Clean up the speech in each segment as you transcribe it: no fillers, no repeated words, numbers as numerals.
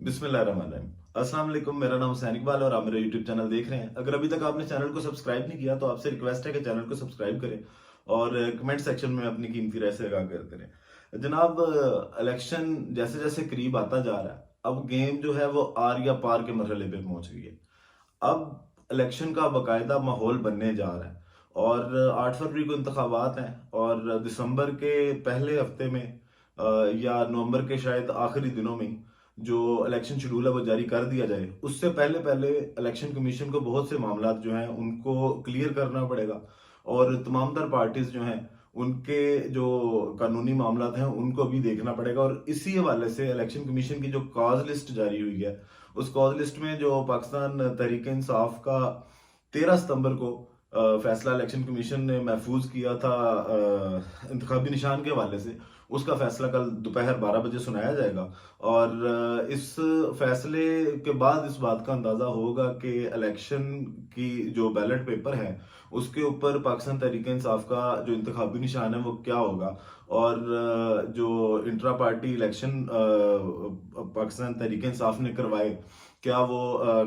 बिस्मिल्लाहिर्रहमानिर्रहीम। अस्सलाम वालेकुम, मेरा नाम हुसैन इकबाल और आप मेरा यूट्यूब चैनल देख रहे हैं। अगर अभी तक आपने चैनल को सब्सक्राइब नहीं किया तो आपसे रिक्वेस्ट है कि चैनल को सब्सक्राइब करें और कमेंट सेक्शन में अपनी कीमती राय से आगाह करें। जनाब, इलेक्शन जैसे जैसे करीब आता जा रहा है, अब गेम जो है वो आर या पार के मरहले पे पहुंच गई है। अब इलेक्शन का बाकायदा माहौल बनने जा रहा है और 8 फरवरी को इंतखाबात हैं और दिसंबर के पहले हफ्ते में या नवंबर के शायद आखिरी दिनों में जो इलेक्शन शेड्यूल है वो जारी कर दिया जाए। उससे पहले पहले इलेक्शन कमीशन को बहुत से मामला जो हैं उनको क्लियर करना पड़ेगा और तमाम तर पार्टीज जो हैं उनके जो कानूनी मामला हैं उनको भी देखना पड़ेगा। और इसी हवाले से इलेक्शन कमीशन की जो कॉज लिस्ट जारी हुई है, उस कॉज लिस्ट में जो पाकिस्तान तहरीक इंसाफ का 13 सितंबर को फैसला इलेक्शन कमीशन ने महफूज किया था इंतखाबी निशान के हवाले से, उसका फैसला कल दोपहर 12 बजे सुनाया जाएगा। और इस फैसले के बाद इस बात का अंदाजा होगा कि इलेक्शन की जो बैलेट पेपर है उसके ऊपर पाकिस्तान तहरीक इंसाफ का जो इंतखाबी निशान है वो क्या होगा। और जो intra party election Pakistan Tehreek Insaf ने करवाए, क्या वो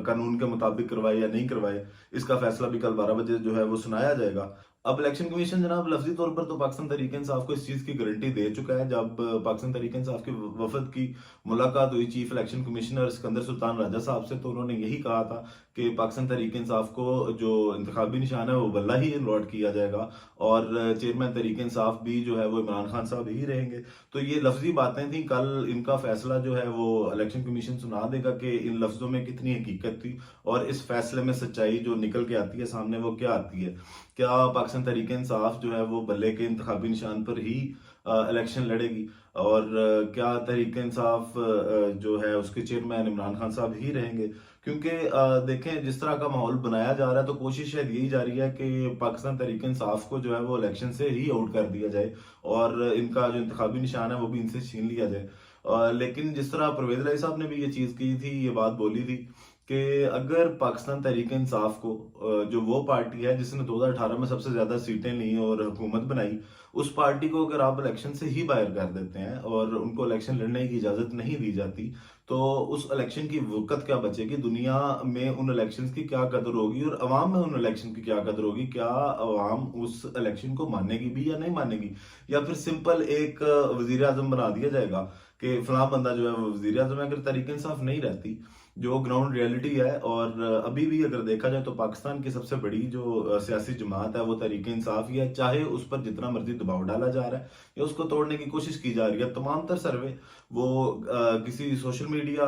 कानून के मुताबिक करवाए या नहीं करवाए, इसका फैसला भी कल 12 बजे जो है वो सुनाया जाएगा। अब इलेक्शन कमीशन जनाब लफ्जी तौर पर तो पाकिस्तान तहरीक इंसाफ को इस चीज की गारंटी दे चुका है। जब पाकिस्तान तहरीक इंसाफ के वफद की मुलाकात हुई chief election commissioner Sikandar Sultan Raja साहब से, तो उन्होंने यही कहा था कि पाकिस्तान तहरीक इंसाफ को जो इंतखाबी निशान है वो बल्ला ही अलॉट किया जाएगा और चेयरमैन तहरीक इंसाफ भी जो है वो इमरान खान साहब ही रहेंगे। तो ये लफ्जी बातें थी, कल इनका फैसला जो है वो इलेक्शन कमीशन सुना देगा कि इन लफ्जों में कितनी हकीकत थी और इस फैसले में सच्चाई जो निकल के आती है सामने वो क्या आती है। क्या पाकिस्तान तहरीक इंसाफ जो है वो बल्ले के इंतखाबी निशान पर ही इलेक्शन लड़ेगी और क्या तहरीक इंसाफ जो है उसके चेयरमैन इमरान खान साहब ही रहेंगे। क्योंकि देखें जिस तरह का माहौल बनाया जा रहा है तो कोशिश शायद यही जा रही है कि पाकिस्तान तहरीक इंसाफ को जो है वो इलेक्शन से ही आउट कर दिया जाए और इनका जो इंतखाबी निशान है वो भी इनसे छीन लिया जाए। लेकिन जिस तरह परवेज इलाही साहब ने भी ये चीज की थी, ये बात बोली थी कि अगर पाकिस्तान तहरीक इंसाफ को जो वो पार्टी है जिसने 2018 में सबसे ज्यादा सीटें ली और हुकूमत बनाई, उस पार्टी को अगर आप इलेक्शन से ही बाहर कर देते हैं और उनको इलेक्शन लड़ने की इजाजत नहीं दी जाती, तो उस इलेक्शन की वक़्त क्या बचेगी, दुनिया में उन इलेक्शंस की क्या कदर होगी और अवाम में उन इलेक्शन की क्या कदर होगी। क्या अवाम उस इलेक्शन को मानेगी भी या नहीं मानेगी, या फिर सिंपल एक वजीर आजम बना दिया जाएगा कि फलां बंदा जो है वो वजीर आजम है। अगर तहरीक इंसाफ नहीं रहती, जो ग्राउंड रियलिटी है, और अभी भी अगर देखा जाए तो पाकिस्तान की सबसे बड़ी जो सियासी जमात है वो तहरीक इंसाफ ही है, चाहे उस पर जितना मर्जी दबाव डाला जा रहा है या उसको तोड़ने की कोशिश की जा रही है। तमाम तर सर्वे वो किसी सोशल मीडिया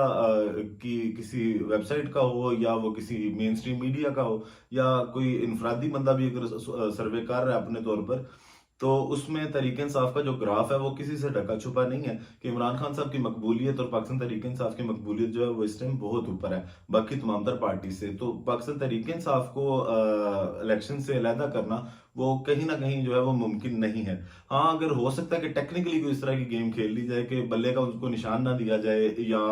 की किसी वेबसाइट का हो या वो किसी मेन स्ट्रीम मीडिया का हो या कोई इनफरादी बंदा भी अगर सर्वे कर रहा है अपने तौर पर, तो उसमें तहरीक इंसाफ का जो ग्राफ है वो किसी से ढका छुपा नहीं है कि इमरान खान साहब की मकबूलियत और पाकिस्तान तहरीक इंसाफ की मकबूलियत जो है वो इस टाइम बहुत ऊपर है बाकी तमाम तर पार्टी से। तो पाकिस्तान तहरीक इंसाफ को इलेक्शन से अलहदा करना वो कहीं ना कहीं जो है वो मुमकिन नहीं है। हाँ, अगर हो सकता है कि टेक्निकली कोई इस तरह की गेम खेल ली जाए कि बल्ले का उनको निशान ना दिया जाए या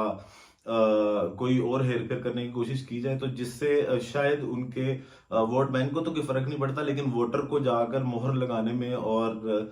कोई और हेर फेर करने की कोशिश की जाए, तो जिससे शायद उनके वोट बैंक को तो कोई फर्क नहीं पड़ता, लेकिन वोटर को जाकर मोहर लगाने में और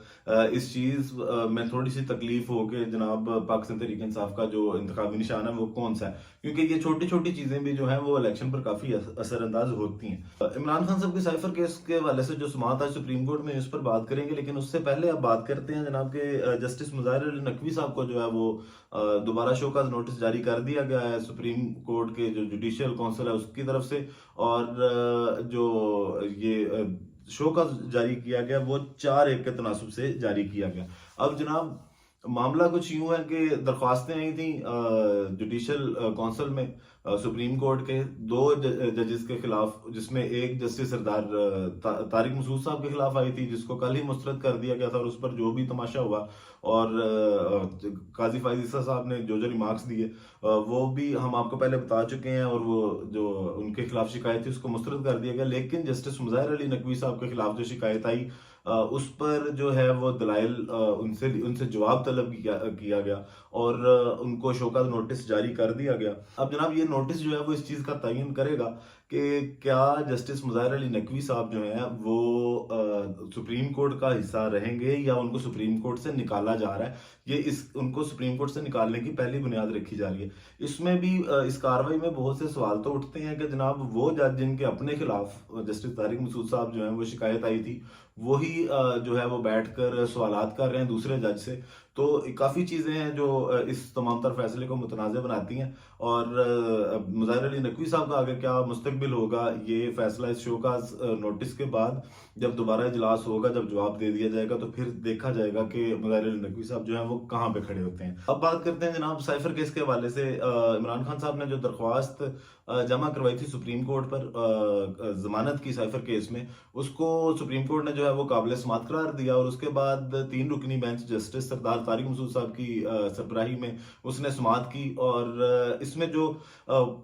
इस चीज में थोड़ी सी तकलीफ हो कि जनाब पाकिस्तान तहरीक इंसाफ का जो इंतखाबी निशान है वो कौन सा है, क्योंकि ये छोटी छोटी चीजें भी जो है वो इलेक्शन पर काफी असरअंदाज होती हैं। इमरान खान साहब के साइफर केस के हवाले से जो समाअत आज सुप्रीम कोर्ट में, इस पर बात करेंगे, लेकिन उससे पहले अब बात करते हैं जनाब के जस्टिस मुजाहिर अली नकवी साहब को जो है वो दोबारा शोकॉज नोटिस जारी कर दिया गया है सुप्रीम कोर्ट के जो जुडिशियल काउंसिल है उसकी तरफ से। और जो ये शोकॉज जारी किया गया वो 4-1 के तनासुब से जारी किया गया। अब जनाब मामला कुछ यूं है कि दरख्वास्तें आई थी जुडिशियल काउंसिल में सुप्रीम कोर्ट के दो जजेस के खिलाफ, जिसमें एक जस्टिस सरदार तारिक मसूद साहब के खिलाफ आई थी जिसको कल ही मुस्तरद कर दिया गया था और उस पर जो भी तमाशा हुआ और काजी फाइज ईसा साहब ने जो जो रिमार्क्स दिए वो भी हम आपको पहले बता चुके हैं और वो जो उनके खिलाफ शिकायत थी उसको मुस्तरद कर दिया गया। लेकिन जस्टिस मुजाहिर अली नकवी साहब के खिलाफ जो शिकायत आई उस पर जो है वो दलाइल उनसे उनसे जवाब तलब किया गया और उनको शोकॉज नोटिस जारी कर दिया गया। अब जनाब ये नोटिस जो है वो इस चीज़ का तयन करेगा कि क्या जस्टिस मुज़ाहिर अली नकवी साहब जो हैं वो सुप्रीम कोर्ट का हिस्सा रहेंगे या उनको सुप्रीम कोर्ट से निकाला जा रहा है। ये इस उनको सुप्रीम कोर्ट से निकालने की पहली बुनियाद रखी जा रही है। इसमें भी इस कार्रवाई में बहुत से सवाल तो उठते हैं कि जनाब वो जज जिनके अपने खिलाफ जस्टिस तारिक मसूद साहब जो हैं वो शिकायत आई थी, वही जो है वो बैठकर सवालात कर रहे हैं दूसरे जज से। तो काफ़ी चीज़ें हैं जो इस तमाम तर फैसले को मुतनाज़ बनाती हैं और मुज़ाहिर अली नकवी साहब का आगे क्या मुस्तकबिल होगा, ये फैसला इस शो का नोटिस के बाद जब दोबारा इजलास होगा, जब जवाब दे दिया जाएगा तो फिर देखा जाएगा कि मुज़ाहिर अली नकवी साहब जो है वो कहाँ पे खड़े होते हैं। अब बात करते हैं जनाब साइफर केस के हवाले से। इमरान खान साहब ने जो दरख्वास्त जमा करवाई थी सुप्रीम कोर्ट पर जमानत की साइफर केस में, उसको सुप्रीम कोर्ट ने जो है वो काबिल समात करार दिया और उसके बाद 3 रुकनी बेंच जस्टिस सरदार तारिक मसूद साहब की सरबराही में उसने समात की। और इसमें जो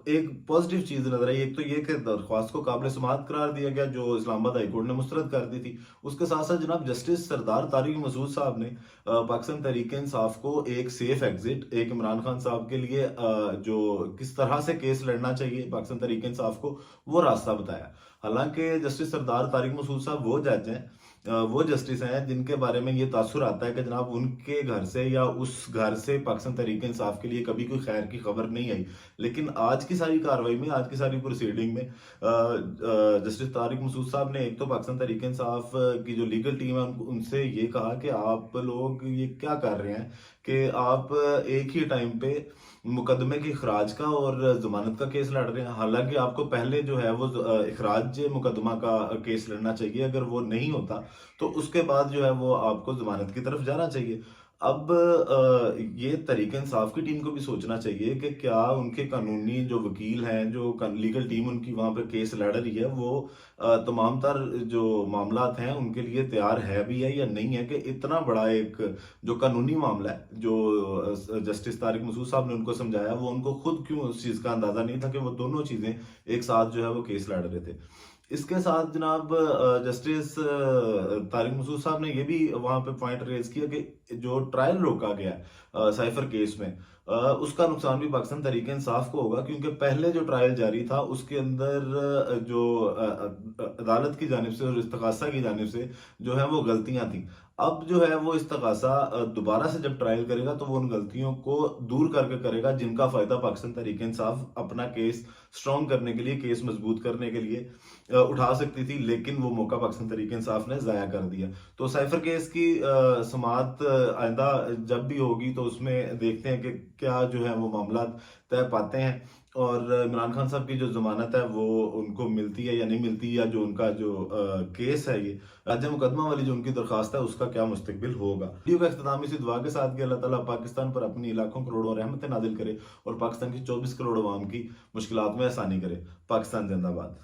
एक पॉजिटिव चीज़ नजर आई, एक तो ये कि दरख्वास्त को काबिल समात करार दिया गया जो इस्लामाबाद हाई कोर्ट ने मुस्तरद कर दी थी। उसके साथ साथ जनाब जस्टिस सरदार तारिक मसूद साहब ने पाकिस्तान तहरीक इंसाफ को एक सेफ एग्जिट, एक इमरान खान साहब के लिए जो किस तरह से केस लड़ना चाहिए पाकिस्तान तहरीक इंसाफ को, वो रास्ता बताया। हालांकि जस्टिस सरदार तारिक मसूद साहब वो जज हैं, वो जस्टिस हैं जिनके बारे में ये तासुर आता है कि जनाब उनके घर से या उस घर से पाकिस्तान तहरीक इंसाफ के लिए कभी कोई खैर की खबर नहीं आई। लेकिन आज की सारी कार्रवाई में, आज की सारी प्रोसीडिंग में जस्टिस तारिक मसूद साहब ने एक तो पाकिस्तान तहरीक इंसाफ की जो लीगल टीम है उनसे ये कहा कि आप लोग ये क्या कर रहे हैं कि आप एक ही टाइम पे मुकदमे के इखराज का और जमानत का केस लड़ रहे हैं। हालांकि आपको पहले जो है वो इखराज मुकदमा का केस लड़ना चाहिए, अगर वो नहीं होता तो उसके बाद जो है वो आपको जमानत की तरफ जाना चाहिए। अब ये तहरीक इंसाफ की टीम को भी सोचना चाहिए कि क्या उनके कानूनी जो वकील हैं, जो लीगल टीम उनकी वहां पर केस लड़ रही है, वो तमाम तर जो मामलात हैं उनके लिए तैयार है भी है या नहीं है कि इतना बड़ा एक जो कानूनी मामला है जो जस्टिस तारिक मसूद साहब ने उनको समझाया, वो उनको खुद क्यों उस चीज़ का अंदाजा नहीं था कि वो दोनों चीज़ें एक साथ जो है वो केस लड़ रहे थे। इसके साथ जनाब जस्टिस तारिक मसूद साहब ने ये भी वहां पे पॉइंट रेज किया कि जो ट्रायल रोका गया साइफर केस में, उसका नुकसान भी पाकिस्तान तहरीक इंसाफ को होगा, क्योंकि पहले जो ट्रायल जारी था उसके अंदर जो अदालत की जानिब से और इस्तगासा की जानिब से जो है वो गलतियां थी। अब जो है वो इस्तगासा दोबारा से जब ट्रायल करेगा तो वो उन गलतियों को दूर करके करेगा जिनका फायदा पाकिस्तान तहरीक इंसाफ अपना केस स्ट्रॉन्ग करने के लिए, केस मजबूत करने के लिए उठा सकती थी, लेकिन वो मौका पाकिस्तान तहरीक इंसाफ ने जाया कर दिया। तो साइफर केस की समाअत आइंदा जब भी होगी तो उसमें देखते हैं कि क्या जो है वो मामला तय पाते हैं और इमरान खान साहब की जो जमानत है वो उनको मिलती है या नहीं मिलती, या जो उनका जो केस है ये राज्य मुकदमा वाली जो उनकी दरखास्त है उसका क्या मुस्तकबिल होगा। वीडियो का इख्तिताम इसी दुआ के साथ कि अल्लाह ताला पाकिस्तान पर अपनी लाखों करोड़ों रहमतें नाजिल करे और पाकिस्तान की 24 करोड़ अवाम की मुश्किलात में आसानी करे। पाकिस्तान जिंदाबाद।